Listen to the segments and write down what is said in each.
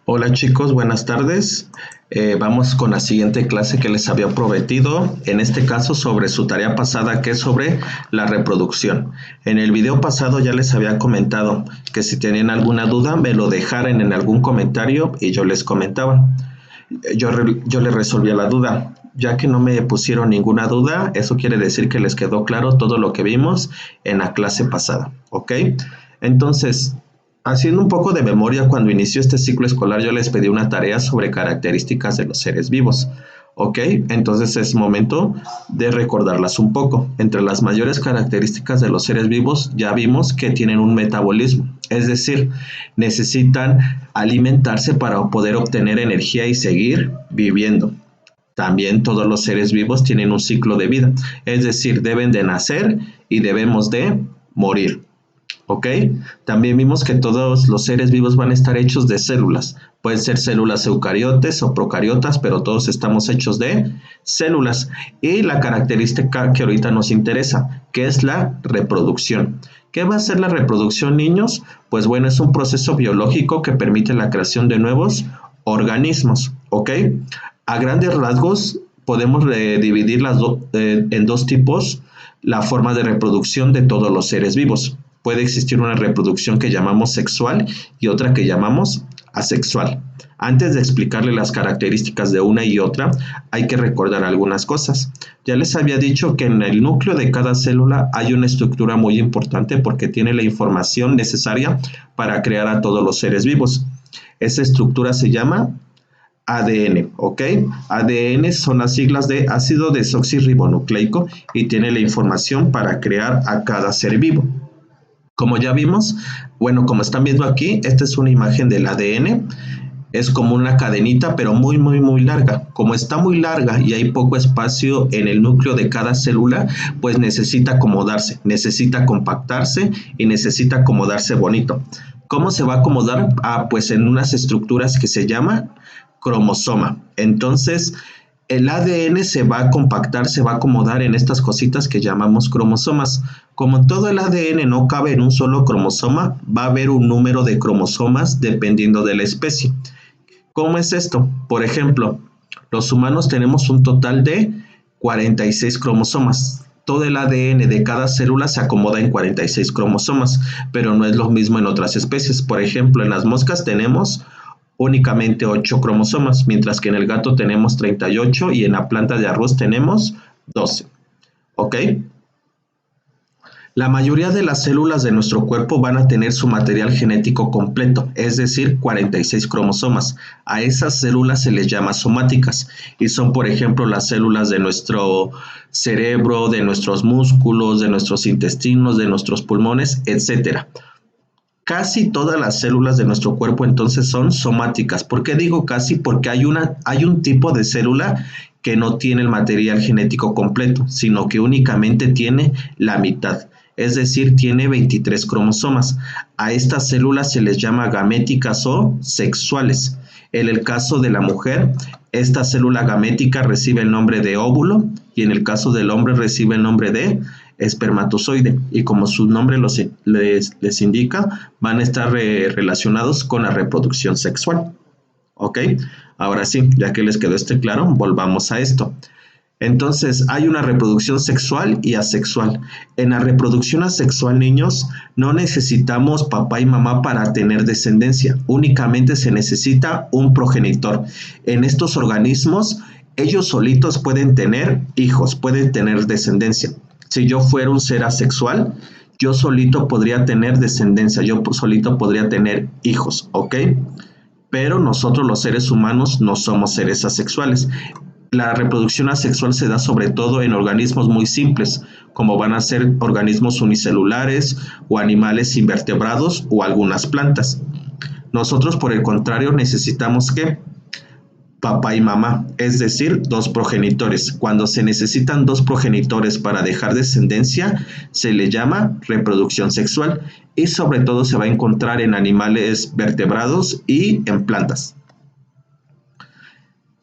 Hola chicos, buenas tardes. Vamos con la siguiente clase que les había prometido, en este caso sobre su tarea pasada, que es sobre la reproducción. En el video pasado ya les había comentado que si tenían alguna duda me lo dejaran en algún comentario y yo les comentaba. Yo les resolvía la duda. Ya que no me pusieron ninguna duda, eso quiere decir que les quedó claro todo lo que vimos en la clase pasada, ¿ok? Entonces, haciendo un poco de memoria, cuando inició este ciclo escolar yo les pedí una tarea sobre características de los seres vivos, ¿ok? Entonces es momento de recordarlas un poco. Entre las mayores características de los seres vivos ya vimos que tienen un metabolismo, es decir, necesitan alimentarse para poder obtener energía y seguir viviendo. También todos los seres vivos tienen un ciclo de vida, es decir, deben de nacer y debemos de morir. ¿Ok? También vimos que todos los seres vivos van a estar hechos de células. Pueden ser células eucariotes o procariotas, pero todos estamos hechos de células. Y la característica que ahorita nos interesa, que es la reproducción. ¿Qué va a ser la reproducción, niños? Pues bueno, es un proceso biológico que permite la creación de nuevos organismos. ¿Ok? A grandes rasgos, podemos dividir en dos tipos la forma de reproducción de todos los seres vivos. Puede existir una reproducción que llamamos sexual y otra que llamamos asexual. Antes de explicarle las características de una y otra, hay que recordar algunas cosas. Ya les había dicho que en el núcleo de cada célula hay una estructura muy importante porque tiene la información necesaria para crear a todos los seres vivos. Esa estructura se llama ADN, ¿ok? ADN son las siglas de ácido desoxirribonucleico y tiene la información para crear a cada ser vivo. Como ya vimos, bueno, como están viendo aquí, esta es una imagen del ADN. Es como una cadenita, pero muy larga. Como está muy larga y hay poco espacio en el núcleo de cada célula, pues necesita acomodarse, necesita compactarse y necesita acomodarse bonito. ¿Cómo se va a acomodar? Pues en unas estructuras que se llama cromosoma. Entonces, el ADN se va a compactar, se va a acomodar en estas cositas que llamamos cromosomas. Como todo el ADN no cabe en un solo cromosoma, va a haber un número de cromosomas dependiendo de la especie. ¿Cómo es esto? Por ejemplo, los humanos tenemos un total de 46 cromosomas. Todo el ADN de cada célula se acomoda en 46 cromosomas, pero no es lo mismo en otras especies. Por ejemplo, en las moscas tenemos únicamente 8 cromosomas, mientras que en el gato tenemos 38 y en la planta de arroz tenemos 12. ¿Ok? La mayoría de las células de nuestro cuerpo van a tener su material genético completo, es decir, 46 cromosomas. A esas células se les llama somáticas y son, por ejemplo, las células de nuestro cerebro, de nuestros músculos, de nuestros intestinos, de nuestros pulmones, etc. Casi todas las células de nuestro cuerpo entonces son somáticas. ¿Por qué digo casi? Porque hay un tipo de célula que no tiene el material genético completo, sino que únicamente tiene la mitad. Es decir, tiene 23 cromosomas. A estas células se les llama gaméticas o sexuales. En el caso de la mujer, esta célula gamética recibe el nombre de óvulo y en el caso del hombre recibe el nombre de espermatozoide, y como su nombre les indica, van a estar relacionados con la reproducción sexual. ¿Ok? Ahora sí, ya que les quedó claro, volvamos a esto. Entonces, hay una reproducción sexual y asexual. En la reproducción asexual, niños, no necesitamos papá y mamá para tener descendencia. Únicamente se necesita un progenitor. En estos organismos, ellos solitos pueden tener hijos, pueden tener descendencia. Si yo fuera un ser asexual, yo solito podría tener descendencia, yo solito podría tener hijos, ¿ok? Pero nosotros los seres humanos no somos seres asexuales. La reproducción asexual se da sobre todo en organismos muy simples, como van a ser organismos unicelulares o animales invertebrados o algunas plantas. Nosotros, por el contrario, necesitamos ¿qué? Papá y mamá, es decir, dos progenitores. Cuando se necesitan dos progenitores para dejar descendencia, se le llama reproducción sexual y sobre todo se va a encontrar en animales vertebrados y en plantas.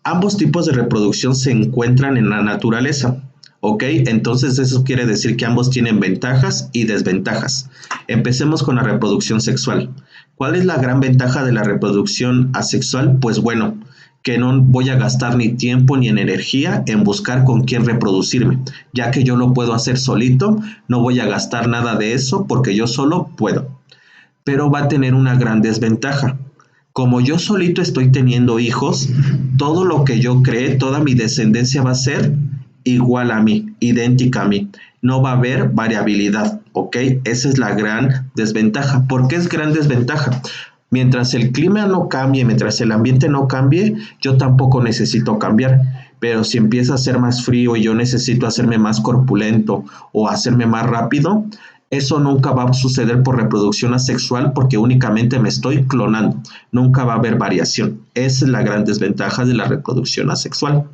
Ambos tipos de reproducción se encuentran en la naturaleza, ¿ok? Entonces eso quiere decir que ambos tienen ventajas y desventajas. Empecemos con la reproducción sexual. ¿Cuál es la gran ventaja de la reproducción asexual? Pues bueno, que no voy a gastar ni tiempo ni energía en buscar con quién reproducirme, ya que yo lo puedo hacer solito, no voy a gastar nada de eso porque yo solo puedo. Pero va a tener una gran desventaja. Como yo solito estoy teniendo hijos, todo lo que yo cree, toda mi descendencia va a ser igual a mí, idéntica a mí. No va a haber variabilidad, ¿ok? Esa es la gran desventaja. ¿Por qué es gran desventaja? Mientras el clima no cambie, mientras el ambiente no cambie, yo tampoco necesito cambiar. Pero si empieza a ser más frío y yo necesito hacerme más corpulento o hacerme más rápido, eso nunca va a suceder por reproducción asexual porque únicamente me estoy clonando. Nunca va a haber variación. Esa es la gran desventaja de la reproducción asexual.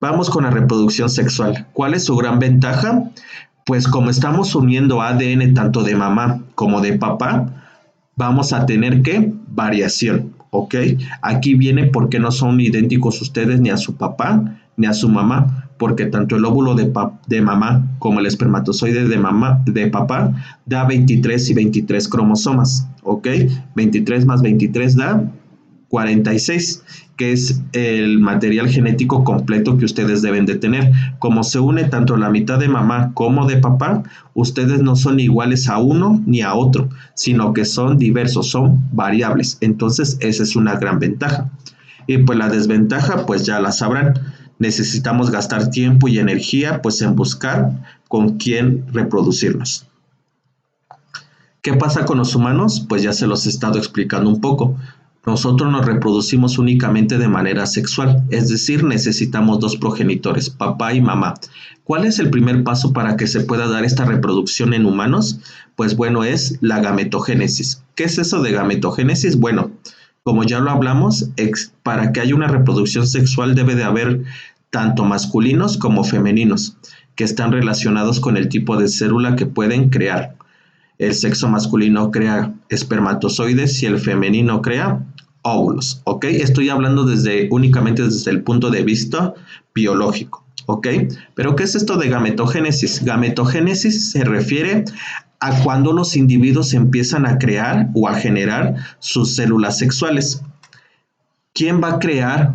Vamos con la reproducción sexual. ¿Cuál es su gran ventaja? Pues como estamos uniendo ADN tanto de mamá como de papá, vamos a tener que variación, ¿ok? Aquí viene porque no son idénticos ustedes ni a su papá ni a su mamá, porque tanto el óvulo de mamá como el espermatozoide de papá da 23 y 23 cromosomas, ¿ok? 23 más 23 da 46, que es el material genético completo que ustedes deben de tener. Como se une tanto la mitad de mamá como de papá, ustedes no son iguales a uno ni a otro, sino que son diversos, son variables. Entonces, esa es una gran ventaja. Y pues la desventaja, pues ya la sabrán. Necesitamos gastar tiempo y energía pues en buscar con quién reproducirnos. ¿Qué pasa con los humanos? Pues ya se los he estado explicando un poco. Nosotros nos reproducimos únicamente de manera sexual, es decir, necesitamos dos progenitores, papá y mamá. ¿Cuál es el primer paso para que se pueda dar esta reproducción en humanos? Pues bueno, es la gametogénesis. ¿Qué es eso de gametogénesis? Bueno, como ya lo hablamos, para que haya una reproducción sexual debe de haber tanto masculinos como femeninos, que están relacionados con el tipo de célula que pueden crear. El sexo masculino crea espermatozoides y el femenino crea óvulos, ¿ok? Estoy hablando únicamente desde el punto de vista biológico, ¿ok? Pero ¿qué es esto de gametogénesis? Gametogénesis se refiere a cuando los individuos empiezan a crear o a generar sus células sexuales. ¿Quién va a crear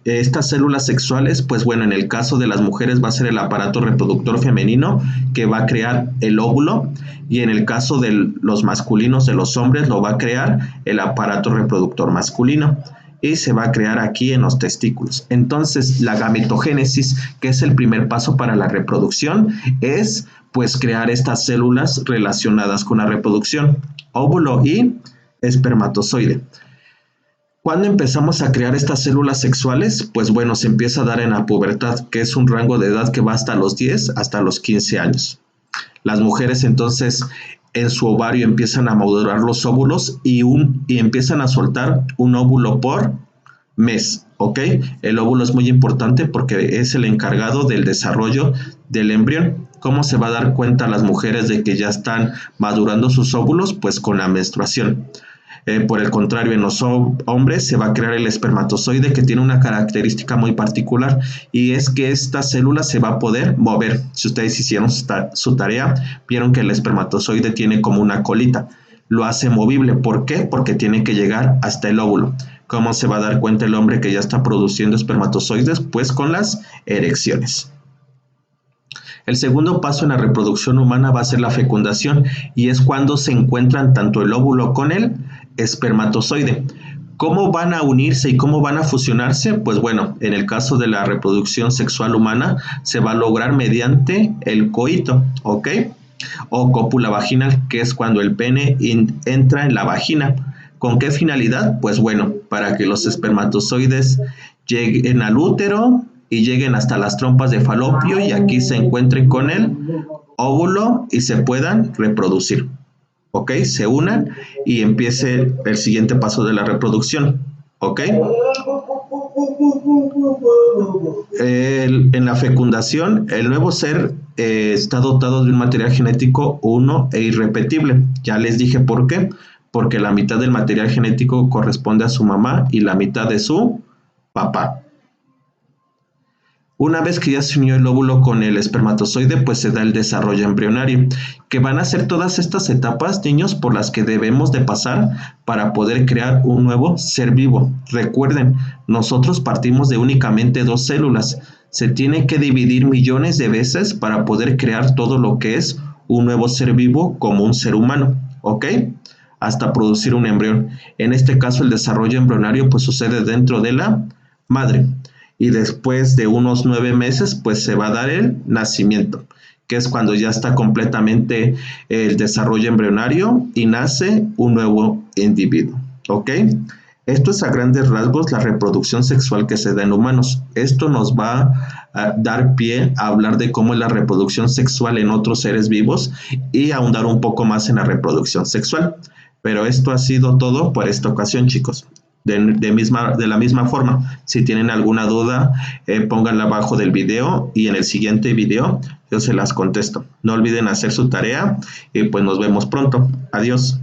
estas células sexuales? Pues bueno, en el caso de las mujeres va a ser el aparato reproductor femenino que va a crear el óvulo, y en el caso de los masculinos, de los hombres, lo va a crear el aparato reproductor masculino y se va a crear aquí en los testículos. Entonces, la gametogénesis, que es el primer paso para la reproducción, es pues crear estas células relacionadas con la reproducción, óvulo y espermatozoide. ¿Cuándo empezamos a crear estas células sexuales? Pues bueno, se empieza a dar en la pubertad, que es un rango de edad que va hasta los 10 hasta los 15 años. Las mujeres entonces en su ovario empiezan a madurar los óvulos y empiezan a soltar un óvulo por mes, ¿ok? El óvulo es muy importante porque es el encargado del desarrollo del embrión. ¿Cómo se va a dar cuenta las mujeres de que ya están madurando sus óvulos? Pues con la menstruación. Por el contrario, en los hombres se va a crear el espermatozoide, que tiene una característica muy particular, y es que esta célula se va a poder mover. Si ustedes hicieron su tarea, vieron que el espermatozoide tiene como una colita. Lo hace movible. ¿Por qué? Porque tiene que llegar hasta el óvulo. ¿Cómo se va a dar cuenta el hombre que ya está produciendo espermatozoides? Pues con las erecciones. El segundo paso en la reproducción humana va a ser la fecundación, y es cuando se encuentran tanto el óvulo con el espermatozoide. ¿Cómo van a unirse y cómo van a fusionarse? Pues bueno, en el caso de la reproducción sexual humana se va a lograr mediante el coito, ¿ok? O cópula vaginal, que es cuando el pene entra en la vagina. ¿Con qué finalidad? Pues bueno, para que los espermatozoides lleguen al útero y lleguen hasta las trompas de falopio y aquí se encuentren con el óvulo y se puedan reproducir. ¿Ok? Se unan y empiece el siguiente paso de la reproducción. ¿Ok? En la fecundación, el nuevo ser está dotado de un material genético uno e irrepetible. Ya les dije por qué. Porque la mitad del material genético corresponde a su mamá y la mitad de su papá. Una vez que ya se unió el óvulo con el espermatozoide, pues se da el desarrollo embrionario, que van a ser todas estas etapas, niños, por las que debemos de pasar para poder crear un nuevo ser vivo. Recuerden, nosotros partimos de únicamente 2 células. Se tiene que dividir millones de veces para poder crear todo lo que es un nuevo ser vivo como un ser humano, ¿ok? Hasta producir un embrión. En este caso, el desarrollo embrionario pues sucede dentro de la madre. Y después de unos 9 meses, pues se va a dar el nacimiento, que es cuando ya está completamente el desarrollo embrionario y nace un nuevo individuo, ¿ok? Esto es a grandes rasgos la reproducción sexual que se da en humanos. Esto nos va a dar pie a hablar de cómo es la reproducción sexual en otros seres vivos y ahondar un poco más en la reproducción sexual. Pero esto ha sido todo por esta ocasión, chicos. De la misma forma, si tienen alguna duda, pónganla abajo del video y en el siguiente video yo se las contesto. No olviden hacer su tarea y pues nos vemos pronto. Adiós.